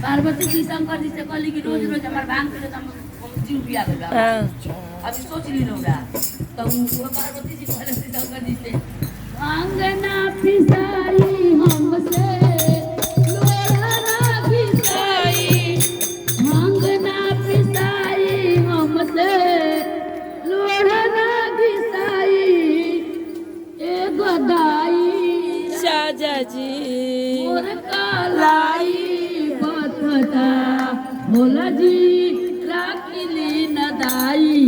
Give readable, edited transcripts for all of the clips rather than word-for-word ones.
पार्वती जी शंकर जी से कहली कि रोज रोज हमार भांग के हम जीव पिया गइल बा। अभी सोच ली रौरा तो वो पार्वती जी कहले शंकर जी से भांग ना पिसाई हमसे लोढ़ा ना घिसाई भांग ना पिसाई हमसे लोढ़ा ना घिसाई ए गदाई साजा जी मोर कालाई बतता भोला जी राखिली नदाई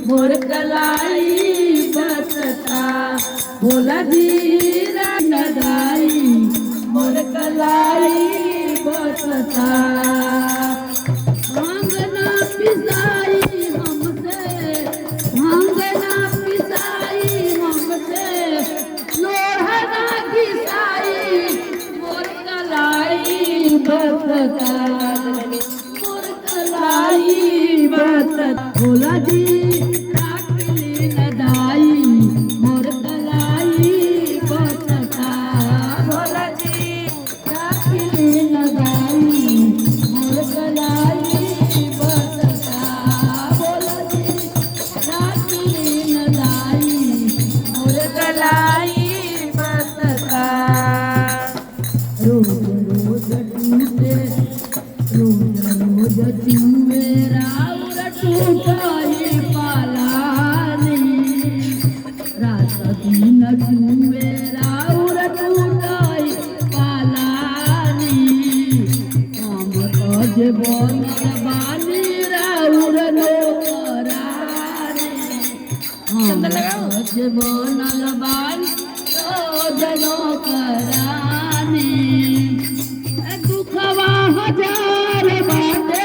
मोर कलाई बतता भोला जी नदाई मोर कलाई बतता भांग ना पिसाई हमसे भांग ना पिसाई हमसे लोढ़ा ना घिसाई मोर कलाई बतता मोर कलाई बतता भोला जी राखिली नदाई मोर कलाई बतता भोला जी राखिली नदाई मोर कलाई बतता भोला जी राखिली नदाई मोर कलाई बतता रोज रोज टूटे रोज रोज चूमे राउर टूटाई पालानी रात दिन चूमे राउर टूटाई पालानी हम कज बनल बानी राउर नौकरानी हम कज बनल बानी रोज नौकरानी दुखवा हजार बाटे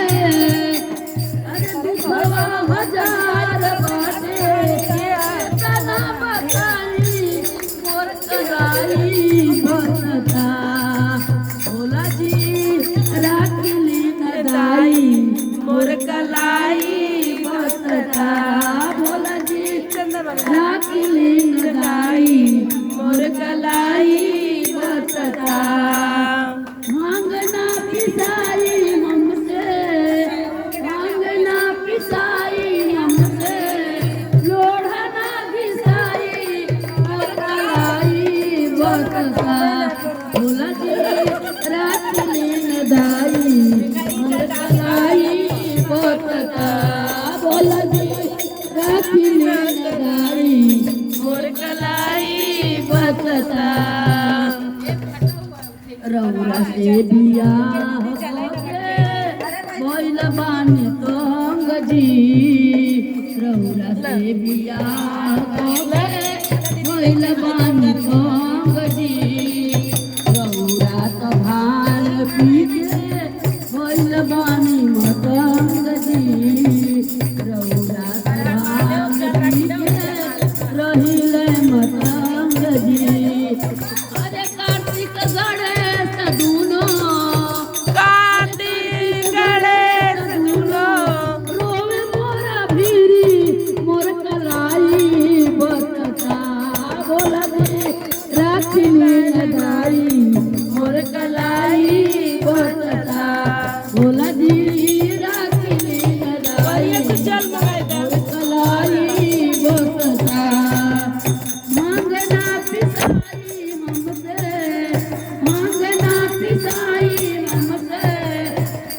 अरे दुखवा हजार बाटे तना बताई मोर कलाई बतता भोला जी राखिली नदाई मोर कलाई बतता भोला जी राखिली नदाई मोर कलाई बतता भांग ना पिसाई हमसे भांग ना पिसाई हमसे लोढ़ा ना घिसाई मोर कलाई बतता भोला जी राखिली नदाई मोर कलाई बतता भोला जी राखिली नदाई मोर कलाई बतता रौरा से बियाह भइल बानी तंग जी रौरा से बियाह भइल बानी तंग जी रौरा त भान पी के भइल बानी मतंग जी रौरा त भान पी के रहिले मतंग जी अरे कार्तिक गणेश दुनो कार्तिक गणेश दुनो रोवे मोरा भीरी मोर कलाई बतता भोला जी राखिली नदाई मोर कलाई बतता भोला जी राखिली नदाई चल मोर कलाई बतता मांग ना पिसाई हमसे मांग ना पिसाई हमसे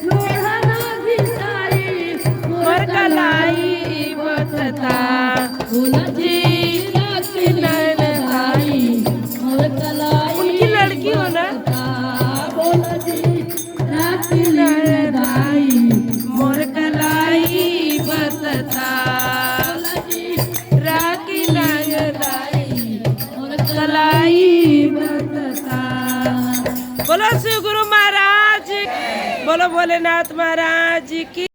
लोढ़ा ना घिसाई मोर कलाई बतता भोला जी राखिली नदाई मोर कलाई उनकी लड़की हो ना भोला जी राखिली नदाई मोर कलाई बतता भोला जी राखी नदाई मोर कलाई बतता। बोलो शिव गुरु महाराज, बोलो भोलेनाथ महाराज की।